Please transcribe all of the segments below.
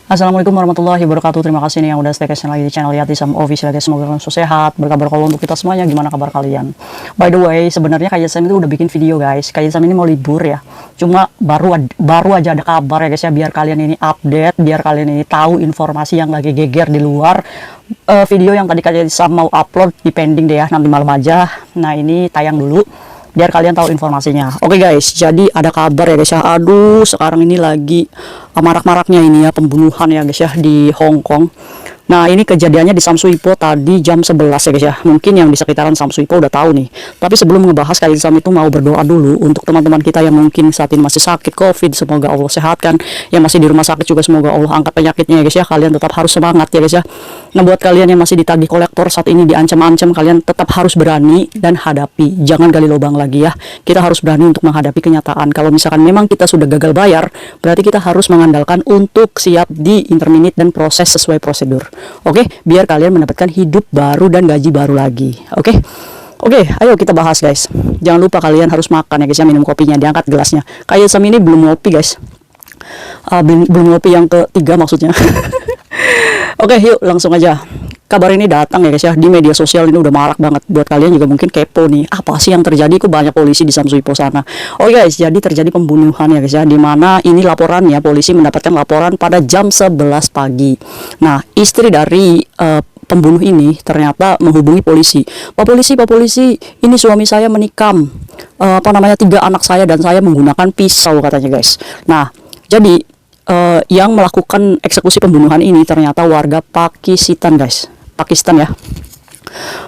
Assalamualaikum warahmatullahi wabarakatuh. Terima kasih nih yang udah stay lagi di channel Yati Sam Official guys. Semoga kalian sehat, berkabar kalau untuk kita semuanya. Gimana kabar kalian? By the way, sebenarnya Kak Sam itu udah bikin video guys. Kak Sam ini mau libur ya. Cuma baru aja ada kabar ya guys ya, biar kalian ini update, biar kalian ini tahu informasi yang lagi geger di luar. Video yang tadi Kak Sam mau upload di pending deh ya, nanti malam aja. Nah, ini tayang dulu biar kalian tahu informasinya. Oke guys, jadi ada kabar ya guys ya. Aduh, sekarang ini lagi marak-maraknya ini ya pembunuhan ya guys ya di Hong Kong. Nah, ini kejadiannya di Sam Sui Po tadi jam 11 ya guys ya. Mungkin yang di sekitaran Sam Sui Po udah tahu nih. Tapi sebelum ngebahas, kali Sam itu mau berdoa dulu untuk teman-teman kita yang mungkin saat ini masih sakit COVID. Semoga Allah sehatkan. Yang masih di rumah sakit juga semoga Allah angkat penyakitnya ya guys ya. Kalian tetap harus semangat ya guys ya. Nah, buat kalian yang masih ditagih kolektor saat ini diancam-ancam, kalian tetap harus berani dan hadapi. Jangan gali lubang lagi ya. Kita harus berani untuk menghadapi kenyataan. Kalau misalkan memang kita sudah gagal bayar, berarti kita harus mengandalkan untuk siap di interminate dan proses sesuai prosedur. Oke, biar kalian mendapatkan hidup baru dan gaji baru lagi. Oke, ayo kita bahas guys. Jangan lupa kalian harus makan ya guys ya, minum kopinya, diangkat gelasnya. Kayak Sam ini belum ngopi guys. Belum ngopi yang ketiga maksudnya. Oke, yuk langsung aja. Kabar ini datang ya guys ya, di media sosial ini udah marak banget. Buat kalian juga mungkin kepo nih, apa sih yang terjadi, kok banyak polisi di Sam Sui Po sana. Oke guys, jadi terjadi pembunuhan ya guys ya, dimana ini laporannya, polisi mendapatkan laporan pada jam 11 pagi. Nah, istri dari pembunuh ini ternyata menghubungi polisi. Pak polisi, ini suami saya menikam 3 anak saya dan saya menggunakan pisau katanya guys. Nah, jadi yang melakukan eksekusi pembunuhan ini ternyata warga Pakistan guys. Pakistan ya,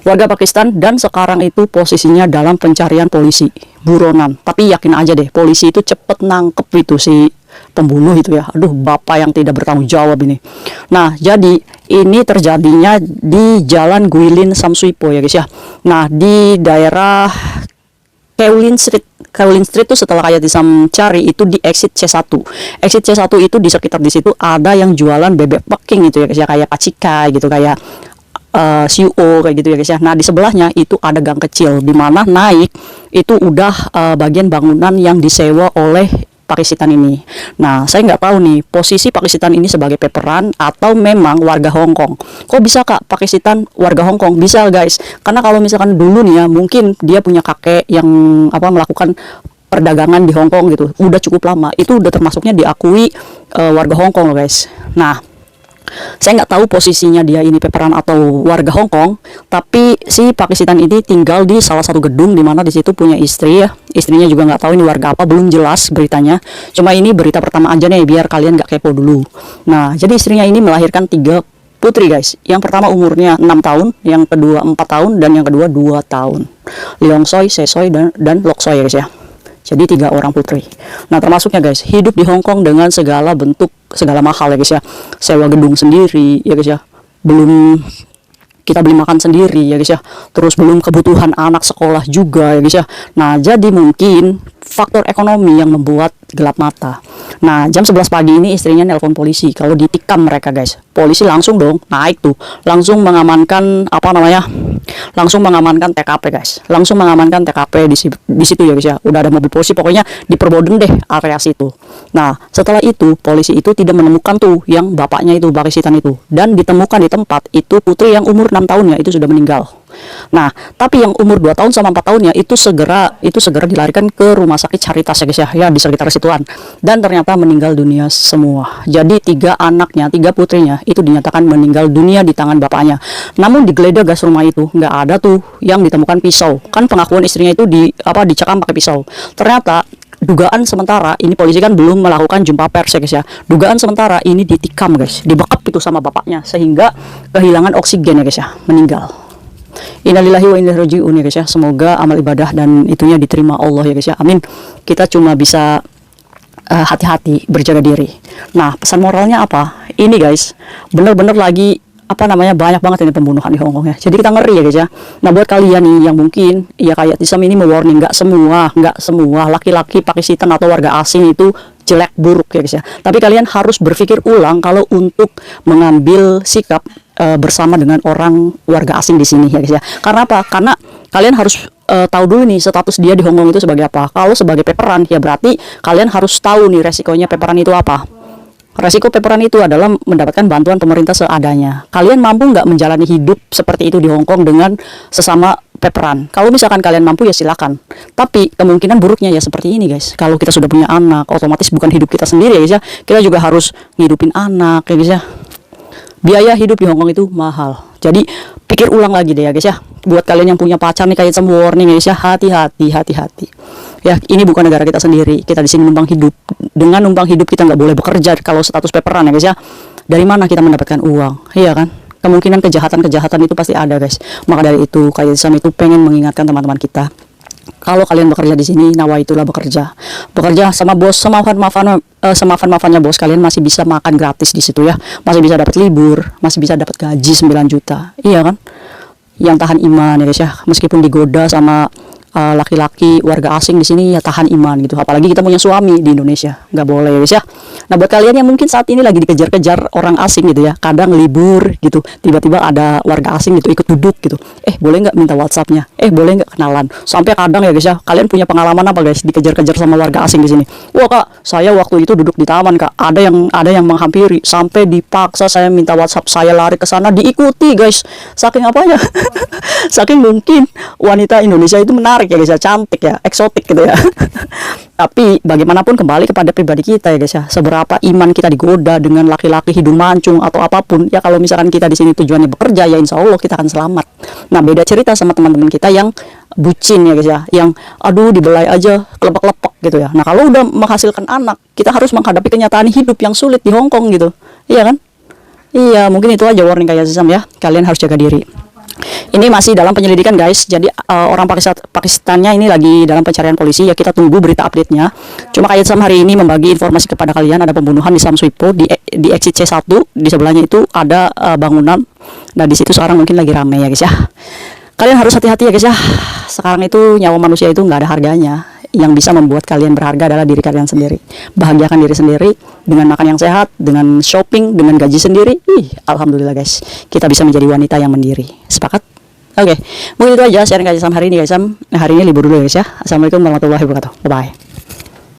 warga Pakistan, dan sekarang itu posisinya dalam pencarian polisi buronan. Tapi yakin aja deh, polisi itu cepet nangkep itu si pembunuh itu ya. Aduh, bapak yang tidak bertanggung jawab ini. Nah, jadi ini terjadinya di Jalan Guilin Sam Sui Po ya guys ya. Nah, di daerah Kowloon Street tuh setelah kayak Sam cari itu di exit C1. Exit C1 itu di sekitar di situ ada yang jualan bebek Peking itu ya guys ya, kayak pacikai gitu, kayak CEO kayak gitu ya guys ya. Nah, di sebelahnya itu ada gang kecil di mana naik itu udah bagian bangunan yang disewa oleh Pakistan ini. Nah, saya nggak tahu nih posisi Pakistan ini sebagai peperan atau memang warga Hong Kong. Kok bisa Kak Pakistan warga Hong Kong? Bisa guys, karena kalau misalkan dulu nih ya, mungkin dia punya kakek yang melakukan perdagangan di Hong Kong gitu, udah cukup lama, itu udah termasuknya diakui warga Hong Kong loh guys. Nah, saya nggak tahu posisinya dia ini peperan atau warga Hong Kong, tapi si Pakistan ini tinggal di salah satu gedung di mana di situ punya istri ya. Istrinya juga nggak tahu ini warga apa, belum jelas beritanya. Cuma ini berita pertama aja nih biar kalian nggak kepo dulu. Nah, jadi istrinya ini melahirkan 3 putri guys. Yang pertama umurnya 6 tahun, yang kedua 4 tahun, dan yang kedua 2 tahun. Leong Soy, Se Soy, dan Lok Soy ya guys ya. Jadi 3 orang putri. Nah, termasuknya guys, hidup di Hong Kong dengan segala bentuk, segala mahal ya guys ya. Sewa gedung sendiri ya guys ya. Belum kita beli makan sendiri ya guys ya. Terus belum kebutuhan anak sekolah juga ya guys ya. Nah, jadi mungkin faktor ekonomi yang membuat gelap mata. Nah, jam 11 pagi ini istrinya nelpon polisi kalau ditikam mereka guys. Polisi langsung dong naik tuh, langsung mengamankan langsung mengamankan TKP guys. Langsung mengamankan TKP di situ ya guys ya. Udah ada mobil polisi, pokoknya diperboden deh area situ. Nah, setelah itu polisi itu tidak menemukan tuh yang bapaknya itu, Pakistan itu, dan ditemukan di tempat itu putri yang umur 6 tahunnya itu sudah meninggal. Nah, tapi yang umur 2 tahun sama 4 tahunnya itu segera dilarikan ke rumah sakit Caritas ya guys ya, ya di sekitar situan, dan ternyata meninggal dunia semua. Jadi 3 anaknya, 3 putrinya itu dinyatakan meninggal dunia di tangan bapaknya. Namun digeledah gas rumah itu nggak ada tuh yang ditemukan pisau. Kan pengakuan istrinya itu dicekam pakai pisau. Ternyata dugaan sementara ini, polisi kan belum melakukan jumpa pers ya guys ya. Dugaan sementara ini ditikam guys, dibekap itu sama bapaknya sehingga kehilangan oksigen ya guys ya, meninggal. Innalillahi wa inna ilaihi raji'un ya guys ya. Semoga amal ibadah dan itunya diterima Allah ya guys ya. Amin. Kita cuma bisa hati-hati, berjaga diri. Nah, pesan moralnya apa? Ini guys, bener-bener lagi banyak banget ini pembunuhan di Hong Kong ya. Jadi kita ngeri ya guys ya. Nah, buat kalian nih yang mungkin ya kayak Sam ini mewarning, nggak semua laki-laki Pakistan atau warga asing itu jelek buruk ya guys ya. Tapi kalian harus berpikir ulang kalau untuk mengambil sikap bersama dengan orang warga asing di sini ya guys ya. Karena apa? Karena kalian harus tahu dulu nih status dia di Hong Kong itu sebagai apa. Kalau sebagai peperan ya berarti kalian harus tahu nih resikonya peperan itu apa. Resiko peperan itu adalah mendapatkan bantuan pemerintah seadanya. Kalian mampu nggak menjalani hidup seperti itu di Hong Kong dengan sesama peperan? Kalau misalkan kalian mampu ya silakan. Tapi kemungkinan buruknya ya seperti ini guys. Kalau kita sudah punya anak, otomatis bukan hidup kita sendiri ya guys ya. Kita juga harus ngidupin anak ya guys ya. Biaya hidup di Hong Kong itu mahal. Jadi pikir ulang lagi deh ya guys ya. Buat kalian yang punya pacar nih, kayak some warning ya guys ya. Hati-hati. Ya, ini bukan negara kita sendiri. Kita di sini numpang hidup. Dengan numpang hidup kita nggak boleh bekerja kalau status peperan ya guys ya. Dari mana kita mendapatkan uang? Iya kan? Kemungkinan kejahatan itu pasti ada guys. Maka dari itu kayak Sam itu pengen mengingatkan teman-teman kita. Kalau kalian bekerja di sini, nawaitulah bekerja sama bos, semafan-mafannya bos, kalian masih bisa makan gratis di situ ya, masih bisa dapat libur, masih bisa dapat gaji 9 juta, iya kan? Yang tahan iman ya guys ya, meskipun digoda sama laki-laki warga asing di sini ya tahan iman gitu. Apalagi kita punya suami di Indonesia, nggak boleh ya guys ya. Nah buat kalian yang mungkin saat ini lagi dikejar-kejar orang asing gitu ya, kadang libur gitu, tiba-tiba ada warga asing gitu ikut duduk gitu, boleh nggak minta WhatsAppnya, boleh nggak kenalan, sampai kadang ya guys ya, kalian punya pengalaman apa guys dikejar-kejar sama warga asing di sini? Wah kak, saya waktu itu duduk di taman kak, ada yang menghampiri, sampai dipaksa saya minta WhatsApp, saya lari ke sana diikuti guys, saking apanya, saking mungkin wanita Indonesia itu menarik ya guys ya, cantik ya, eksotik gitu ya. Tapi bagaimanapun kembali kepada pribadi kita ya guys ya, seberapa iman kita digoda dengan laki-laki hidung mancung atau apapun ya, kalau misalkan kita di sini tujuannya bekerja ya insya Allah kita akan selamat. Nah beda cerita sama teman-teman kita yang bucin ya guys ya, yang aduh dibelai aja kelepek-lepek gitu ya. Nah kalau udah menghasilkan anak, kita harus menghadapi kenyataan hidup yang sulit di Hong Kong gitu, iya kan? Iya, mungkin itu aja warning kayak Sam ya, kalian harus jaga diri. Ini masih dalam penyelidikan guys, jadi orang Pakistannya ini lagi dalam pencarian polisi ya, kita tunggu berita update-nya. Cuma kayak Sam hari ini membagi informasi kepada kalian, ada pembunuhan di Sam Sui Po di exit C1, di sebelahnya itu ada bangunan. Nah di situ sekarang mungkin lagi rame ya guys ya. Kalian harus hati-hati ya guys ya. Sekarang itu nyawa manusia itu nggak ada harganya. Yang bisa membuat kalian berharga adalah diri kalian sendiri. Bahagiakan diri sendiri dengan makan yang sehat, dengan shopping, dengan gaji sendiri. Alhamdulillah guys, kita bisa menjadi wanita yang mandiri. Sepakat? Oke, mungkin itu aja sharing kayak Sam hari ini guys. Sam, hari ini libur dulu ya guys ya. Assalamualaikum warahmatullahi wabarakatuh. Bye bye.